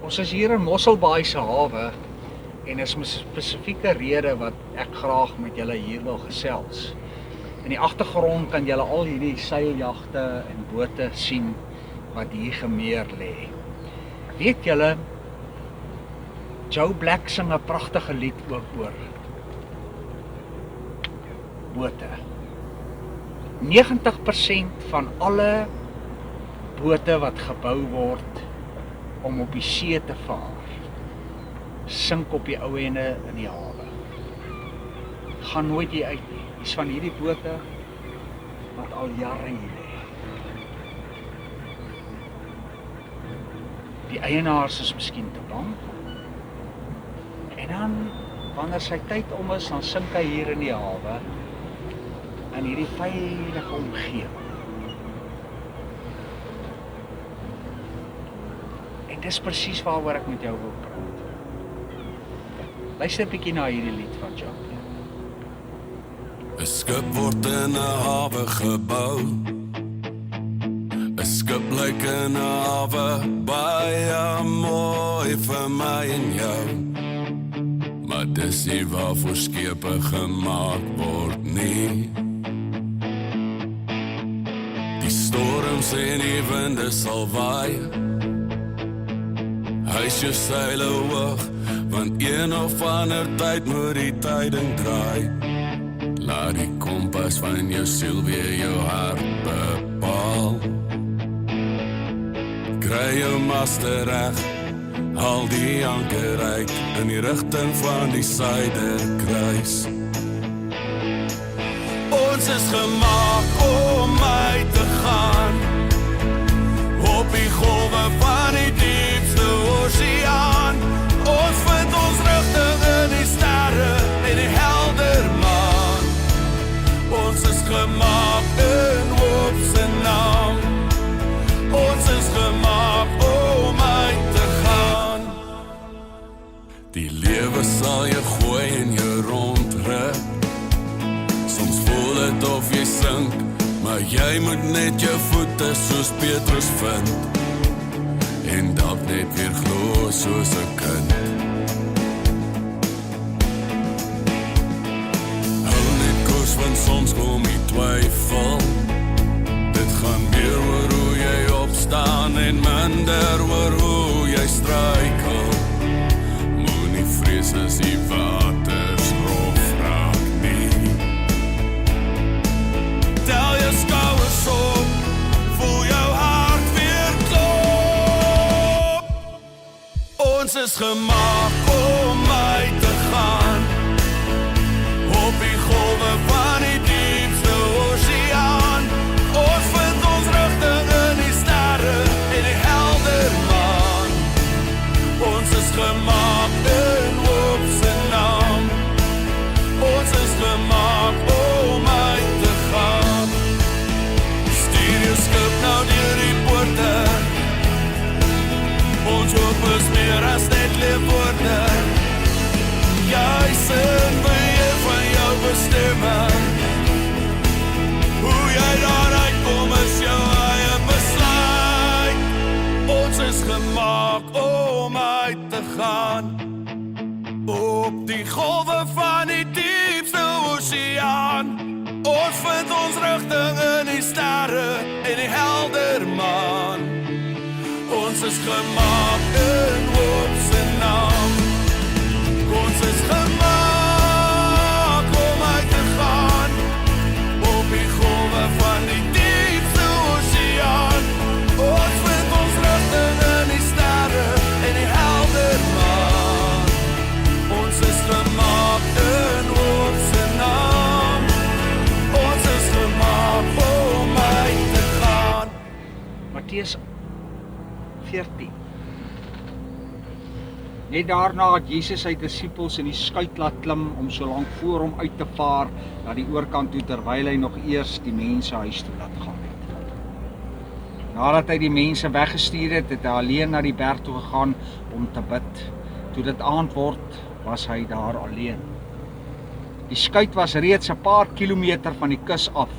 Ons is hier in Mosselbaai se hawe en is 'n spesifieke rede wat ek graag met julle hier wil gesels. In die agtergrond kan julle al hierdie seiljagte en bote sien wat hier gemeer lê. Weet julle, Joe Black sing 'n pragtige lied ook oor bote. 90% van alle bote wat gebou word om op die see te vaar, sink op die ou ende in die hawe. Gaan nooit hier uit nie. Dis van hierdie bote wat al jare hier lê. Die eienaars is miskien te bang. En dan, wanneer sy tyd om is, dan sink hy hier in die hawe, in hierdie veilige omgewing. En dis presies waaroor ek met jou wil praat. Luister 'n bietjie na hierdie lied van Joe. 'n skip word in 'n hawe gebou. 'n skip lyk in 'n hawe baie mooi vir my en jou. Maar dis nie waarvoor skepe gemaak word nie. Die storms en die winde sal waai. Hys jou seile hoog, want een of ander tyd moet die tyding draai. Laat die kompas van jou siel weer jou hart bepaal. Kry jou master reg, haal die anker uit in die rigting van die suiderkruis. Ons is gemaak om uit te gaan op die golwe van die diepste oseaan. Ons vind ons rigting in die sterre en die helder maan. Ons is gemaak in hoop se naam. Ons is gemaak om uit te gaan. Die lewe sal jou gooi en jou rondruk. Soms voel het of jy sink, maar jy moet net jou voete soos Petrus vind. En dalk net weer glo soos 'n kind. Hou net koers, want soms kom die twyfel. Dit gaan meer oor hoe jy opstaan en minder oor hoe jy struikel. Moenie vrees as die waters rof raak nie. Tel jou skouers op, voel jou hart weer klop. Ons is gemaak om uit te gaan op die golwe van die diepste oseaan. Ons vind ons rigting in die sterre en die helder maan. Ons is gemaak in hoop se naam. Ons is gemaak om uit te gaan. Stuur jou skip nou deur die poorte. Ons hoop is meer as net leefwoorde. Jy sing beheer van jou bestemming. Hoe jy daaruit kom is jou eie besluit. Ons is gemaak om uit te gaan op die golwe van die diepste oseaan. Ons vind ons rigting in die sterre en die helder maan. Ons is gemaak in hoop se naam. Ons is gemaak om uit te gaan op die golwe van die diepste oseaan. Ons vind ons rigting in die sterre en die helder maan. Ons is gemaak in hoop se naam. Ons is gemaak om uit te gaan. Matteus 14. Net daarna het Jesus sy disippels in die skuit laat klim om so lank voor hom uit te vaar na die oorkant toe, terwyl hy nog eers die mense huis toe laat gaan het. Nadat hy die mense weggestuur het, het hy alleen na die berg toe gegaan om te bid. Toe dit aand word, was hy daar alleen. Die skuit was reeds 'n paar kilometer van die kus af,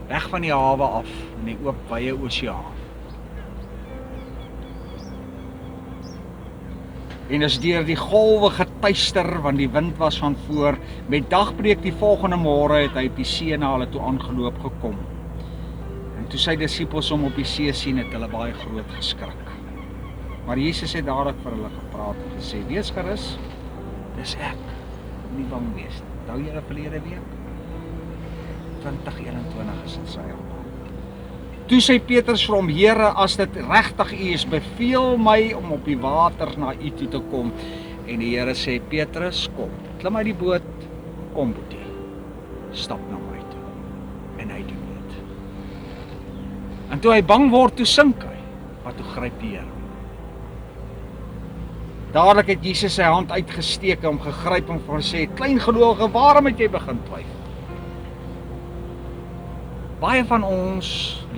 weg van die hawe af in die oop wye oseaan. en is deur die golwe getuister, want die wind was van voor. Met dagbreek die volgende môre het hy op die see na hulle toe aangeloop gekom. En toe sy disippels hom op die see sien, het hulle baie groot geskrik. Maar Jesus het dadelik vir hulle gepraat en gesê, wees gerus, dis ek, nie bang wees nie. Onthou julle verlede week? 2021 is in sy hand. Toe sê Petrus vir hom, Here, as dit regtig U is, beveel my om op die water na U toe te kom. En die Here sê, Petrus, kom, klim uit die boot, kom boetie, stap na my toe. En hy doen dit. En toe hy bang word, toe sink hy, maar toe gryp die Here. Dadelik het Jesus sy hand uitgesteek, hom gegryp en vir hom gesê, klein gelowige, waarom het jy begin twyfel? Baie van ons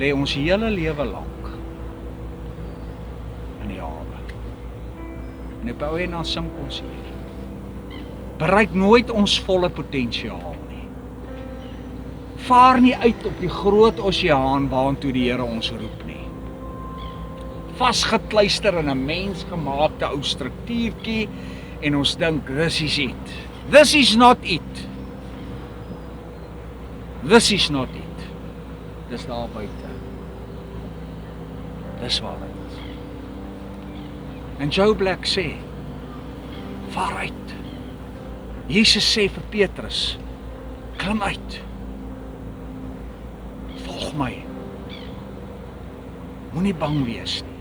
lê ons hele lewe lank in die hawe. En op ou en dan sink ons hier. Bereik nooit ons volle potensiaal nie. Vaar nie uit op die groot oseaan waantoe die Here ons roep nie. Vasgekluister in 'n mensgemaakte ou struktuurtjie en ons dink, this is it. This is not it. This is not it. Dis daar buite. Dis waar dit is. En Joe Black sê, vaar uit. Jesus sê vir Petrus, klim uit. Volg my. Moenie bang wees nie.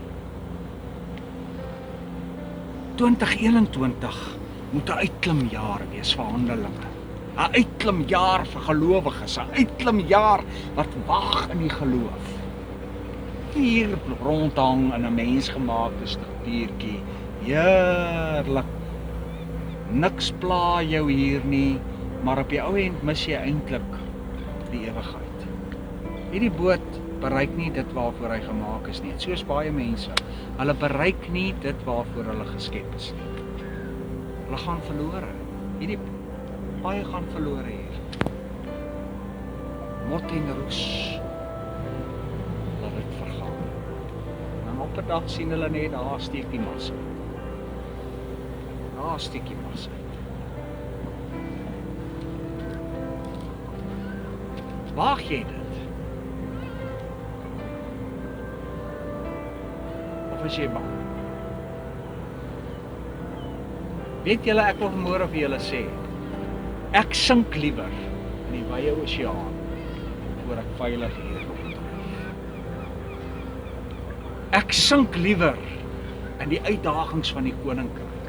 2021 moet 'n uitklimjaar wees vir Handelinge. 'n Uitklimjaar vir gelowiges, 'n uitklimjaar wat waag in die geloof. Hier rondhang in 'n mensgemaakte struktuurtjie. Heerlik. Niks pla jou hier nie, maar op die ou end mis jy eintlik die ewigheid. Hierdie boot bereik nie dit waarvoor hy gemaak is nie. Soos baie mense, hulle bereik nie dit waarvoor hulle geskep is nie. Hulle gaan verlore. Baie gaan verlore hier. Mot en roes. Laat dit vergaan. En op 'n dag sien hulle net, daar steek die mas uit. Daar steek die mas uit. Waag jy dit? Of is jy bang? Weet julle, ek wil vanmôre vir julle sê, ek sink liewer in die wye oseaan voor ek veilig hier ronddryf. Ek sink liewer in die uitdagings van die koninkryk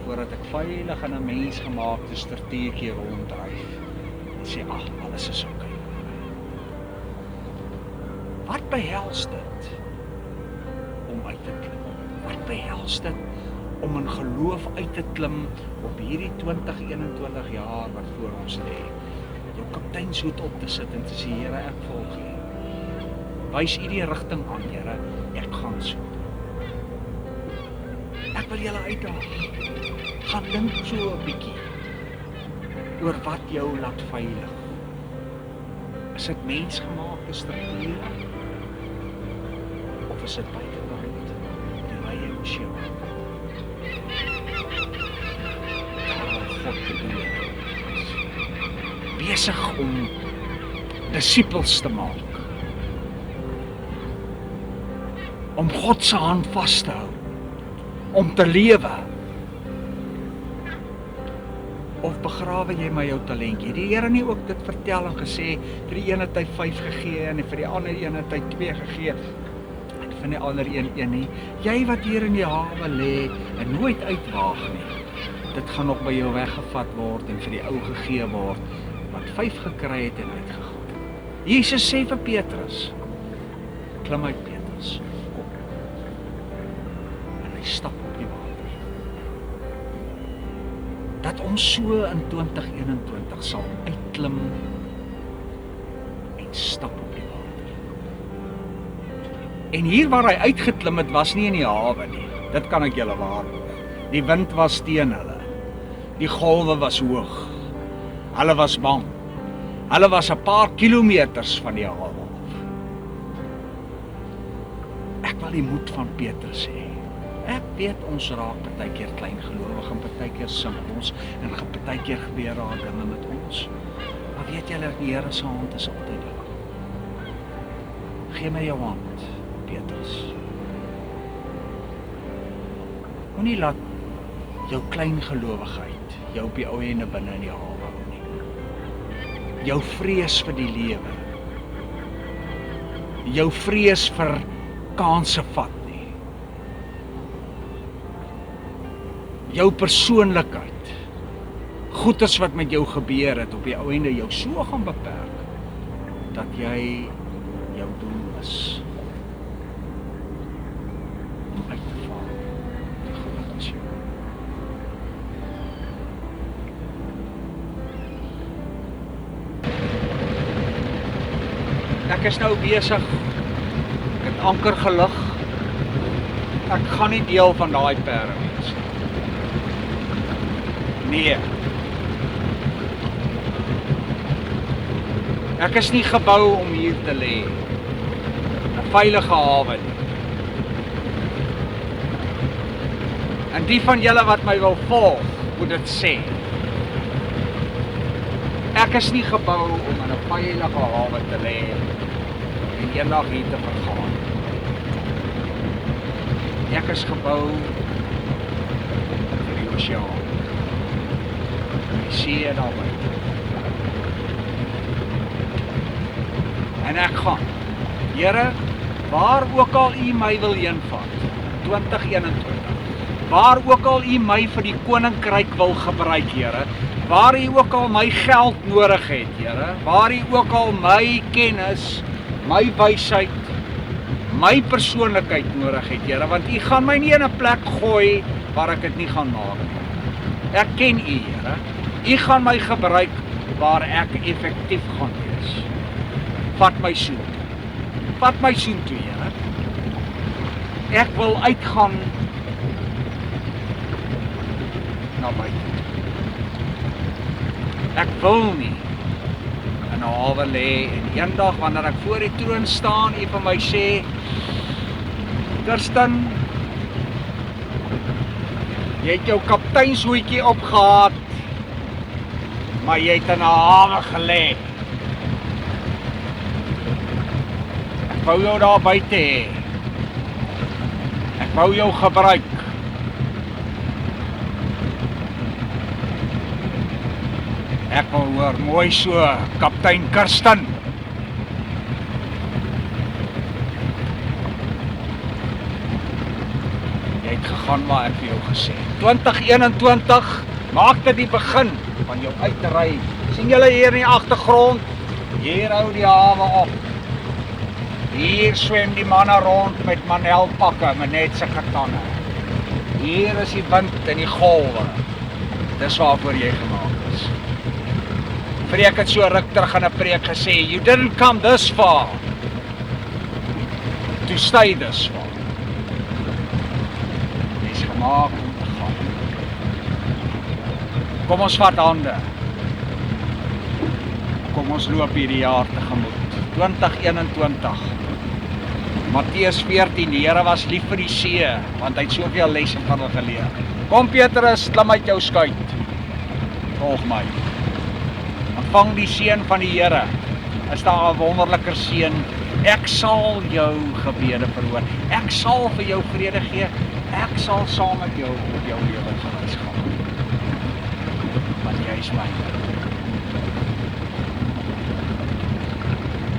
voordat ek veilig in 'n mensgemaakte struktuurtjie ronddryf en sê, ag, alles is oké. Wat behels dit om uit te klim? Wat behels dit om in geloof uit te klim op hierdie 2021 jaar wat voor ons lê? Jou kapteinshoed op te sit en te sê, Here, ek volg U. Wys U die rigting aan, Here, ek gaan so. Ek wil julle uitdaag. Gaan dink so 'n bietjie oor wat jou laat veilig. Is dit mensgemaakte strukture? Of is dit buitekant die wye oseaan? God bedoel besig om disippels te maak, om God se hand vas te hou, om te lewe. Of begrawe jy my jou talentjie? Die Here nie ook dit vertel en gesê, vir die ene het hy 5 gegee en vir die ander een het hy 2 gegee. En vir die ander een nie. Jy wat hier in die hawe lê en nooit uitwaag nie, dit gaan nog by jou weggevat word en vir die ou gegee word wat 5 gekry het en uitgegaan. Jesus sê vir Petrus, klim uit Petrus, kom. En hy stap op die water. Dat ons so in 2021 sal uitklim en stap op die water. En hier waar hy uitgeklim het, was nie in die hawe nie. Dit kan ek julle waarborg. Die wind was teen hulle. Die golwe was hoog. Hulle was bang. Hulle was 'n paar kilometers van die hawe af. Ek wil die moed van Petrus hê. Ek weet ons raak partykeer kleingelowig en partykeer sink ons en partykeer gebeur daar dinge met ons. Maar weet julle, die Here se hand is altyd daar. Gee my jou hand, Petrus. Moenie laat jou kleingelowigheid jou op die ou ende binne in die haal hou nie. Jou vrees vir die lewe. Jou vrees vir kanse vat nie. Jou persoonlikheid. Goeders wat met jou gebeur het op die ou ende jou so gaan beperk dat jy jou doel is om uit te val. Geluk is jou. Ek is nou besig. Ek het anker gelig. Ek gaan nie deel van daai perde wees nie. Nee. Ek is nie gebou om hier te lê. 'n Veilige hawe nie. En die van julle wat my wil volg, moet dit sê. Ek is nie gebou om in 'n veilige hawe te lê en eendag hier te vergaan. Ek is gebou vir die oseaan. Die see daar buite. En ek gaan. Here, waar ook al U my wil heenvat, 2021. Waar ook al U my vir die koninkryk wil gebruik, Here. Waar U ook al my geld nodig het, Here. Waar U ook al my kennis, my wysheid, my persoonlikheid nodig het, Here, want U gaan my nie in 'n plek gooi waar ek dit nie gaan maak nie. Ek ken U, Here. U gaan my gebruik waar ek effektief gaan wees. Vat my soontoe. Vat my soontoe, Here. Ek wil uitgaan na buite. Ek wil nie in 'n hawe lê en eendag wanneer ek voor die troon staan, U vir my sê, Kirsten, jy het jou kapteinshoedjie opgehad, maar jy het in 'n hawe gelê. Ek wou jou daar buite hê. Ek wou jou gebruik. Ek wil hoor mooi so, kaptein Kirsten. Jy het gegaan waar ek vir jou gesê. 2021, maak dit die begin van jou uitry. Sien julle hier in die agtergrond? Hier hou die hawe op. Hier swem die manne rond met manelpakke, met net sulke tande. Hier is die wind en die golwe. Dis waarvoor jy gemaak is. Preek het so ruk terug in 'n preek gesê, you didn't come this far to stay this far. Jy's gemaak om te gaan. Kom ons vat hande. Kom ons loop hierdie jaar tegemoet. 2021. Matteus 14, die Here was lief vir die see, want hy het soveel lesse van hulle geleer. Kom Petrus, klim uit jou skuit. Volg my. Ontvang die seën van die Here. Is daar 'n wonderliker seën? Ek sal jou gebede verhoor. Ek sal vir jou vrede gee. Ek sal saam met jou op jou lewensreis gaan. Want jy is myne.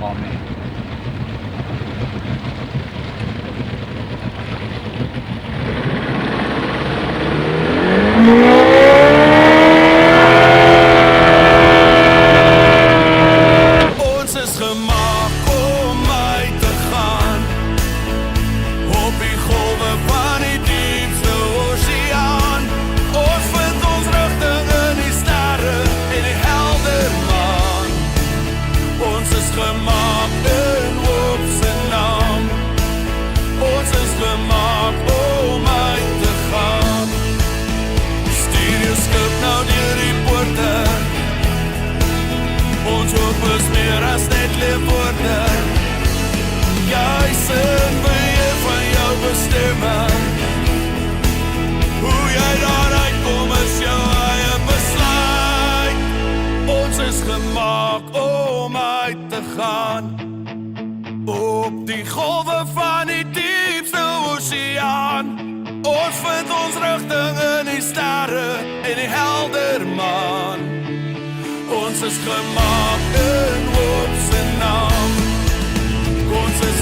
Amen. is gemaak om uit te gaan op die golwe van die diepste oseaan. Ons vind ons rigting in die sterre en die helder maan. Ons is gemaak in hoop se naam. Ons is